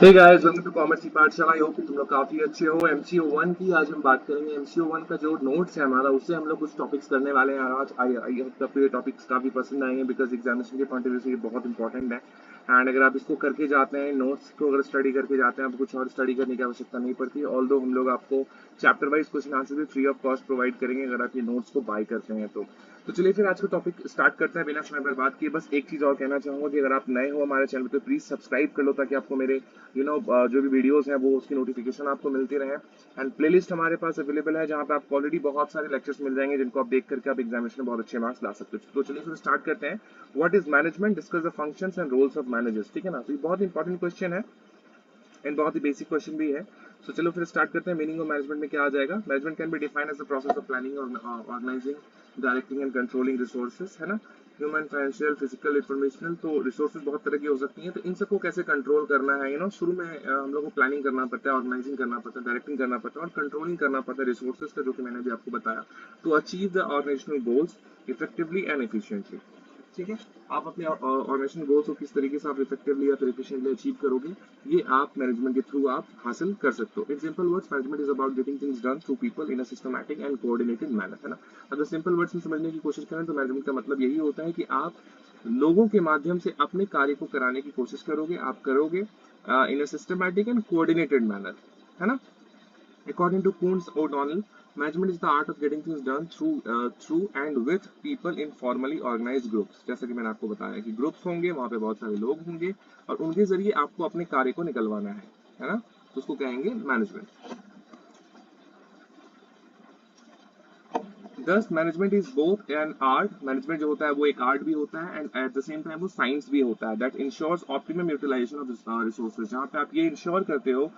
Hey guys, welcome to commerce की पाठशाला। I hope कि तुम लोग काफी अच्छे हो। एमसीओ 1 की आज हम बात करेंगे। एमसीओ 1 का जो नोट्स है हमारा, उससे हम लोग कुछ टॉपिक्स करने वाले हैं आज। आई होप आपको ये टॉपिक्स काफी पसंद आएंगे बिकॉज एग्जामिनेशन के पॉइंट ऑफ व्यू से ये बहुत इंपॉर्टेंट है। एंड अगर आप इसको करके जाते हैं, नोट्स को अगर स्टडी करके जाते हैं, आपको कुछ और स्टडी करने की आवश्यकता नहीं पड़ती। ऑल्दो हम लोग आपको चैप्टर वाइज क्वेश्चन आंसर भी फ्री ऑफ कॉस्ट प्रोवाइड करेंगे अगर आप ये नोट्स को बाय करते हैं तो चलिए फिर आज का टॉपिक स्टार्ट करते हैं बिना समय बर्बाद किए। बस एक चीज और कहना चाहूंगा कि अगर आप नए हो हमारे चैनल पे तो प्लीज सब्सक्राइब कर लो ताकि आपको मेरे जो भी वीडियोस हैं वो उसकी नोटिफिकेशन आपको मिलती रहे। एंड प्लेलिस्ट हमारे पास अवेलेबल है जहां पे आपको ऑलरेडी बहुत सारे लेक्चर्स मिल जाएंगे जिनको आप देख करके आप एग्जामिनेशन में बहुत अच्छे मार्क्स ला सकते हो। तो चलिए फिर स्टार्ट करते हैं। What is management, discuss the functions and roles of managers. ठीक है ना, तो ये बहुत इंपॉर्टेंट क्वेश्चन है एंड बहुत ही बेसिक क्वेश्चन भी है। सो चलो फिर स्टार्ट करते हैं। मीनिंग ऑफ मैनेजमेंट में क्या आ जाएगा। Management can be defined as the process of planning, organizing, directing and controlling resources, है ना। ह्यूमन, फाइनेंशियल, फिजिकल, इंफॉर्मेशनल, तो रिसोर्सेज बहुत तरह की हो सकती हैं। तो इन सबको कैसे कंट्रोल करना है, शुरू में हम लोग को प्लानिंग करना पड़ता है, ऑर्गेनाइजिंग करना पड़ता है, डायरेक्टिंग करना पड़ता है और कंट्रोलिंग करना पड़ता है रिसोर्सेज का, जो कि मैंने भी आपको बताया, to achieve the organizational goals effectively and efficiently. ठीक है, आप अपने ऑर्गेनाइजेशन गोल्स को किस तरीके से आप इफेक्टिवली या फिर एफिशिएंटली अचीव करोगे, ये आप मैनेजमेंट के थ्रू आप हासिल कर सकते हो। In simple words, management is about getting things done through people in a systematic and coordinated manner, है ना। अगर सिंपल वर्ड्स में समझने की कोशिश करें तो मैनेजमेंट का मतलब यही होता है कि आप लोगों के माध्यम से अपने कार्य को कराने की कोशिश करोगे, आप करोगे in a systematic and coordinated manner, है ना। According to Kuntz O'Donnell, management is the art of getting things done through and with people in formally organized groups। जैसा कि मैंने आपको बताया कि ग्रुप्स होंगे, वहां पे बहुत सारे लोग होंगे और उनके जरिए आपको अपने कार्य को निकलवाना है ना। तो उसको कहेंगे management. Thus management is both an art. Management जो होता है वो एक आर्ट भी होता है and at the same time वो साइंस भी होता है। That ensures optimum utilization of resources, जहाँ पे आप ये इंश्योर करते हो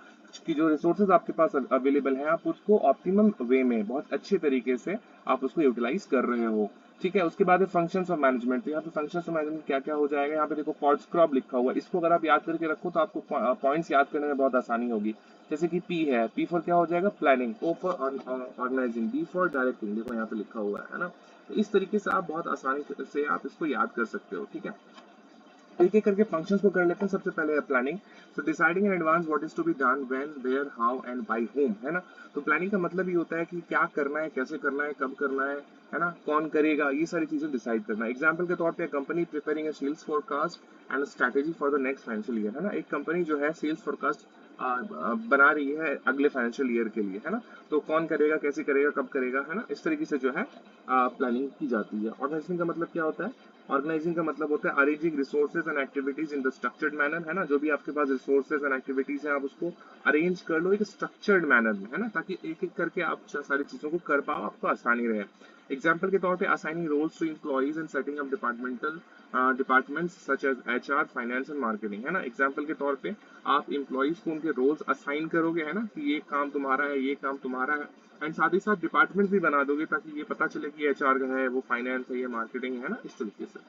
कि जो रिसोर्सेज आपके पास अवेलेबल है आप उसको ऑप्टिमम वे में, बहुत अच्छे तरीके से आप उसको यूटिलाइज कर रहे हो। ठीक है, उसके बाद फंक्शंस ऑफ मैनेजमेंट। तो यहाँ पे फंक्शंस ऑफ मैनेजमेंट क्या क्या हो जाएगा। यहाँ पे देखो पॉट्सक्रॉप लिखा हुआ है, इसको अगर आप याद करके रखो तो आपको पॉइंट्स याद करने में बहुत आसानी होगी। जैसे कि पी है, पी फॉर क्या हो जाएगा, planning. O for organizing, D for directing, देखो यहाँ पे लिखा हुआ है ना। तो इस तरीके से आप बहुत आसानी से आप इसको याद कर सकते हो। ठीक है, एक एक करके फंक्शंस को कर लेते हैं। सबसे पहले है planning. So deciding in advance what is to be done when, where, how and by whom, है ना। तो प्लानिंग का मतलब ये होता है कि क्या करना है, कैसे करना है, कब करना है ना, कौन करेगा, ये सारी चीजें डिसाइड करना है। एग्जांपल के तौर पे company preparing a sales forecast and strategy for the next financial year, है ना। एक कंपनी जो है सेल्स फोरकास्ट बना रही है अगले फाइनेंशियल ईयर के लिए, है ना। तो कौन करेगा, कैसे करेगा, कब करेगा, है ना। इस तरीके से जो है प्लानिंग की जाती है। ऑर्गेनाइजिंग का मतलब क्या होता है। ऑर्गेनाइजिंग का मतलब होता है arranging resources and activities in the structured manner, है ना। जो भी आपके पास रिसोर्सेज एंड एक्टिविटीज है आप उसको अरेंज कर लो एक स्ट्रक्चर्ड मैनर में, है ना, ताकि एक एक करके आप सारी चीजों को कर पाओ, आपको आसानी रहे। एग्जाम्पल के तौर पे assigning roles to employees and setting up departments such as HR, finance and marketing, है ना। एग्जाम्पल के तौर पे आप एम्प्लॉइज को उनके रोल्स असाइन करोगे, है ना, कि ये काम तुम्हारा है, ये काम तुम्हारा है। एंड साथ ही साथ डिपार्टमेंट भी बना दोगे ताकि ये पता चले कि एचआर का है, वो फाइनेंस है, ये मार्केटिंग है ना, इस तरीके से।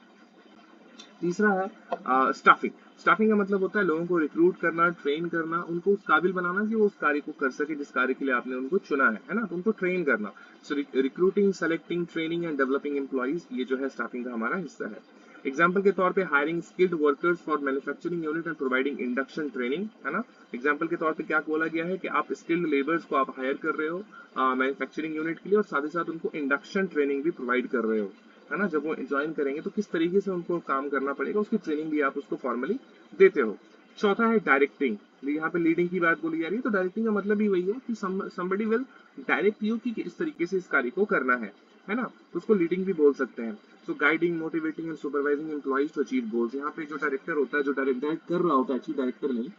तीसरा है स्टाफिंग। स्टाफिंग का मतलब होता है लोगों को रिक्रूट करना, ट्रेन करना, उनको उस काबिल बनाना कि वो उस कार्य को कर सके जिस कार्य के लिए आपने उनको चुना है ना। तो उनको ट्रेन करना। So recruiting, selecting, training and developing employees, ये जो है स्टाफिंग का हमारा हिस्सा है। एग्जाम्पल के तौर पे hiring skilled workers for manufacturing unit and providing induction training, है ना। एग्जाम्पल के तौर पे क्या बोला गया है कि आप स्किल्ड लेबर्स को आप हायर कर रहे हो मैन्युफैक्चरिंग यूनिट के लिए और साथ ही साथ उनको इंडक्शन ट्रेनिंग भी प्रोवाइड कर रहे हो, है ना। जब वो ज्वाइन करेंगे तो किस तरीके से उनको काम करना पड़ेगा उसकी ट्रेनिंग भी आप उसको फॉर्मली देते हो। चौथा है डायरेक्टिंग। यहाँ पे लीडिंग की बात बोली जा रही है, तो डायरेक्टिंग का मतलब भी वही है कि somebody will डायरेक्ट यू कि इस तरीके से इस कार्य को करना है ना। तो उसको लीडिंग भी बोल सकते हैं। So guiding, motivating and supervising employees to achieve goals. यहाँ पे जो डायरेक्टर होता है, जो डायरेक्ट कर रहा होता है, एक्चुअली डायरेक्टर नहीं,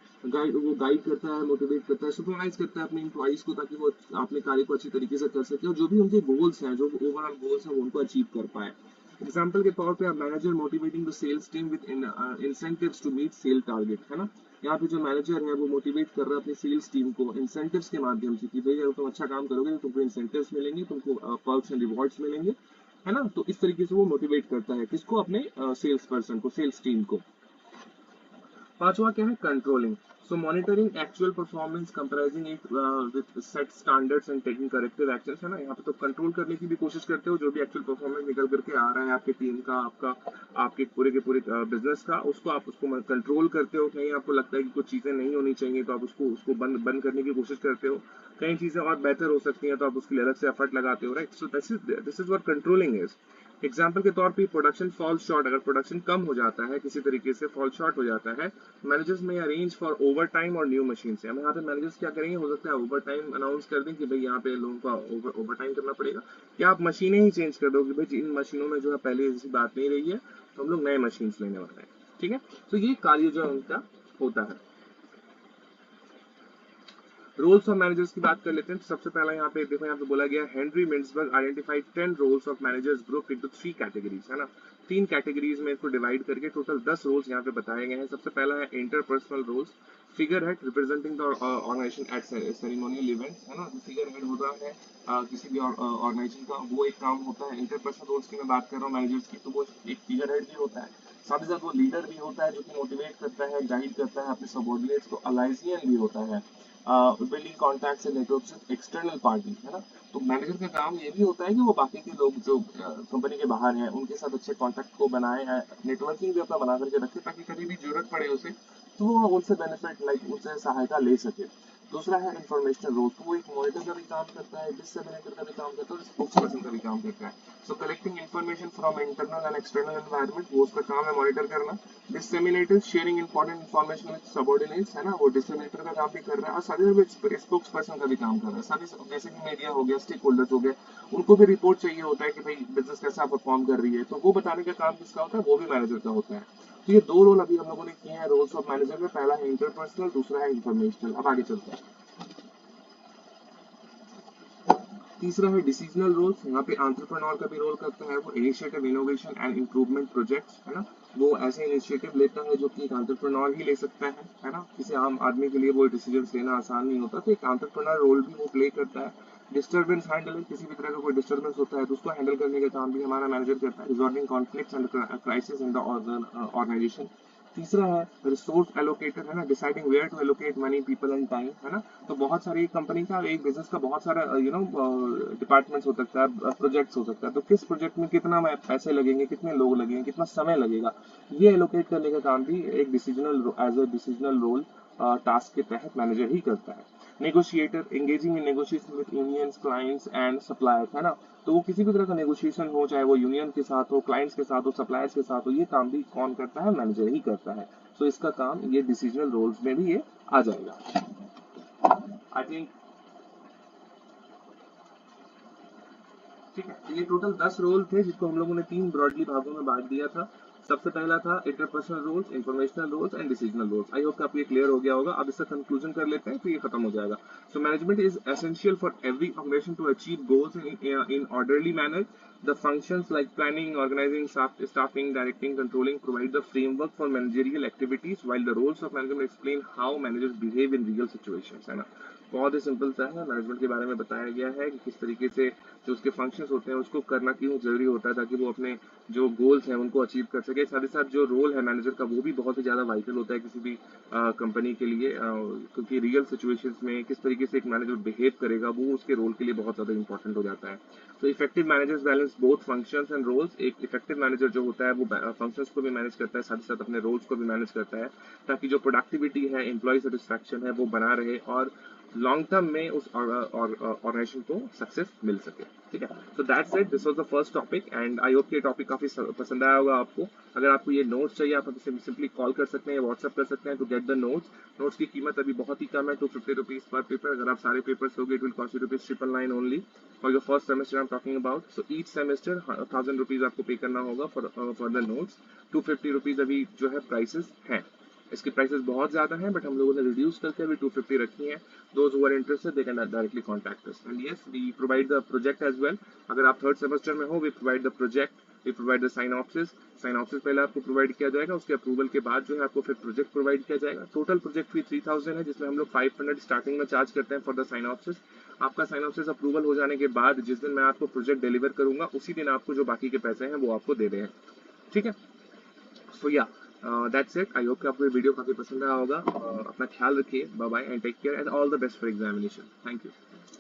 वो गाइड करता है, मोटिवेट करता है, सुपरवाइज करता है अपने एम्प्लॉइज को ताकि वो अपने कार्य को अच्छी तरीके से कर सके और जो भी उनके गोल्स हैं, जो ओवरऑल गोल्स हैं, वो उनको अचीव कर पाए। एग्जाम्पल के तौर पे manager motivating the sales team with incentives to meet sale target, है ना। यहाँ पे जो मैनेजर है वो मोटिवेट कर रहा है अपनी सेल्स टीम को इंसेंटिव्स के माध्यम से कि भाई अगर तुम अच्छा काम करोगे तो तुमको इंसेंटिव्स मिलेंगे, तुमको पर्क्स एंड रिवॉर्ड्स मिलेंगे, है ना। तो इस तरीके से वो मोटिवेट करता है किसको, अपने सेल्स पर्सन को, सेल्स टीम को। पांचवा क्या है, controlling. So monitoring actual performance, कंपेरिजिंग it with set standards and taking corrective actions, है ना। यहाँ पे तो कंट्रोल करने की भी कोशिश करते हो, जो भी एक्चुअल परफॉर्मेंस निकल करके आ रहा है आपके टीम का, आपका आपके पूरे के पूरे बिजनेस का, उसको आप उसको कंट्रोल करते हो। कहीं आपको लगता है कि कुछ चीजें नहीं होनी चाहिए तो आप उसको उसको बंद बंद करने की कोशिश करते हो। कई चीजें और बेहतर हो सकती हैं तो आप उसके लिए अलग से एफर्ट लगाते हो, right. So this is what controlling is. Example के तौर पे प्रोडक्शन फॉल शॉर्ट, अगर प्रोडक्शन कम हो जाता है, किसी तरीके से फॉल शॉर्ट हो जाता है, मैनेजर्स में अरेंज फॉर ओवर टाइम और न्यू मशीन से। हम यहाँ पे मैनेजर्स क्या करेंगे, हो सकता है ओवर टाइम अनाउंस कर दें कि भाई यहाँ पे लोगों का ओवर टाइम करना पड़ेगा, या आप मशीनें ही चेंज कर दो कि भाई इन मशीनों में जो है पहले ऐसी बात नहीं रही है तो हम लोग नए मशीन लेने वाले हैं, ठीक है। तो ये कार्य जो है उनका होता है। रोल्स ऑफ मैनेजर्स की बात कर लेते हैं। तो सबसे पहला यहाँ पे देखो, यहाँ पे बोला गया Henry Mintzberg identified 10 roles of managers group into 3 categories, है ना। 3 कैटेगरीज में इसको डिवाइड करके टोटल 10 रोल्स यहाँ पे बताए गए हैं। सबसे पहला है interpersonal roles, figurehead representing the organization at ceremonial events, है ना। जो फिगर हेड होता है किसी भी ऑर्गेनाइजेशन का, वो एक काम होता है। इंटरपर्सनल रोल्स की मैं बात कर रहा हूँ मैनेजर्स की, तो वो एक फिगर हेड भी होता है, साथ ही साथ वो लीडर भी होता है जो कि मोटिवेट करता है, गाइड करता है अपने सबॉर्डिनेट्स को, अलाइजियन भी होता है, building contacts and networks with external party, है ना। तो मैनेजर का काम ये भी होता है कि वो बाकी के लोग जो कंपनी के बाहर हैं उनके साथ अच्छे कॉन्टैक्ट को बनाए, नेटवर्किंग भी अपना बना करके रखे, ताकि कभी भी जरूरत पड़े उसे तो वो उनसे बेनिफिट लाइक उनसे सहायता ले सके। दूसरा है इंफॉर्मेशनल रोल, तो वो एक मॉनिटर का भी काम करता है, डिससेमिनेटर का भी काम करता है और स्पोक्स पर्सन का भी काम करता है। So collecting information from internal and external environment, वो उसका काम है मॉनिटर करना। Disseminator sharing important information with subordinates, है ना, वो डिससेमिनेटर का काम भी कर रहा है, और साथ ही साथ स्पोक्स पर्सन का भी काम कर रहा है। साथ ही जैसे कि मीडिया हो गया, स्टेक होल्डर्स हो गए, उनको भी रिपोर्ट चाहिए होता है कि भाई बिजनेस कैसा परफॉर्म कर रही है, तो वो बताने का काम किसका होता है, वो भी मैनेजर का होता है। तो ये दो रोल अभी हम लोगों ने किए हैं रोल्स ऑफ मैनेजर में, पहला है इंटरपर्सनल, दूसरा है इंफॉर्मेशनल। अब आगे चलते हैं। तीसरा है डिसीजनल रोल्स, यहाँ पे एंटरप्रेन्योर का भी रोल करता है। वो initiative, innovation and improvement projects, है ना। वो ऐसे इनिशिएटिव लेता है जो कि एक एंटरप्रेन्योर ही ले सकता है ना। किसी आम आदमी के लिए वो डिसीजन लेना आसान नहीं होता, तो एक एंटरप्रेन्योर रोल भी वो प्ले करता है। डिस्टर्बेंस हैंडलिंग, किसी भी तरह का कोई डिस्टर्बेंस होता है तो उसको हैंडल करने का काम भी हमारा मैनेजर करता है। Resolving conflicts and crisis in the organization. तीसरा है रिसोर्स एलोकेटर, है ना, deciding where to allocate money, people and time, है ना। तो बहुत सारी कंपनी का, एक बिजनेस का बहुत सारा डिपार्टमेंट्स हो सकता है, प्रोजेक्ट्स हो सकता है, तो किस प्रोजेक्ट में कितना पैसे लगेंगे, कितने लोग लगेंगे, कितना समय लगेगा, ये एलोकेट करने का काम भी एक decisional as a decisional role task के तहत मैनेजर ही करता है। Negotiator, engaging in negotiation with unions, clients and suppliers, है ना। तो वो किसी भी तरह का नेगोशिएशन हो, चाहे वो यूनियन के साथ हो, क्लाइंट्स के साथ हो, सप्लायर्स के साथ हो, ये काम भी कौन करता है, मैनेजर ही करता है। तो इसका काम ये डिसीजनल रोल्स में भी ये आ जाएगा। आई थिंक ठीक है। तो ये टोटल 10 रोल थे जिसको हम लोगों ने 3 ब्रॉडली भागों में बांट दिया था। सबसे पहला था interpersonal roles, informational roles and decisional roles. I hope आपको ये क्लियर हो गया होगा। अब इसका कंक्लूजन कर लेते हैं तो ये खत्म हो जाएगा। So management is essential for every organization to achieve goals in orderly manner. The functions like planning, organizing, staffing, directing, controlling provide the framework for managerial activities, while the roles of management explain how managers behave in real situations, है ना। बहुत ही simple सा है, management के बारे में बताया गया है कि किस तरीके से जो उसके फंक्शंस होते हैं उसको करना क्यों जरूरी होता है, ताकि वो अपने जो गोल्स हैं उनको अचीव कर सके। साथ ही साथ जो रोल है मैनेजर का वो भी बहुत ही ज्यादा वाइटल होता है किसी भी कंपनी के लिए, क्योंकि रियल सिचुएशंस में किस तरीके से एक मैनेजर बिहेव करेगा वो उसके रोल के लिए बहुत ज्यादा इंपॉर्टेंट हो जाता है। तो effective managers balance both functions and roles. एक इफेक्टिव मैनेजर जो होता है वो फंक्शंस को भी मैनेज करता है, साथ ही साथ अपने रोल्स को भी मैनेज करता है, ताकि जो प्रोडक्टिविटी है, एम्प्लॉय सेटिस्फैक्शन है, वो बना रहे और लॉन्ग टर्म में उस ऑर्गेनाइजेशन को सक्सेस मिल सके। ठीक है। So that's it, this was the first topic and I hope ये टॉपिक काफी पसंद आया होगा आपको। अगर आपको ये नोट्स चाहिए आप हमें सिंपली कॉल कर सकते हैं, व्हाट्सअप कर सकते हैं to get the notes. Notes की कीमत अभी बहुत ही कम है, 250 रुपीज पर पेपर। अगर आप सारे पेपर्स लोगे it will cost you rupees 999 only for your first semester I am talking about. So each semester 1000 rupees आपको पे करना होगा फॉर द नोट्स। 250 रुपीज अभी जो है प्राइसेस हैं। इसकी प्राइसेस बहुत ज्यादा हैं बट हम लोगों ने रिड्यूस करके अभी 250 रखी हैं। Those who are interested they can directly contact us and yes we provide the project as well. अगर आप थर्ड सेमेस्टर में हो we provide the project, we provide the synopsis. Synopsis पहले आपको प्रोवाइड किया जाएगा, उसके अप्रूवल के बाद जो है आपको फिर प्रोजेक्ट प्रोवाइड किया जाएगा। टोटल प्रोजेक्ट फी 3000 है, जिसमें हम लोग 500 स्टार्टिंग में चार्ज करते हैं फॉर द साइनॉप्सिस। आपका साइनॉप्सिस अप्रूवल हो जाने के बाद जिस दिन मैं आपको प्रोजेक्ट डिलीवर करूंगा उसी दिन आपको जो बाकी के पैसे हैं वो आपको दे रहे हैं। ठीक है। सो या दैट्स इट। आई होप कि आपको ये वीडियो काफी पसंद आया होगा। अपना ख्याल रखिए। Bye bye and take care and all the best for examination. Thank you.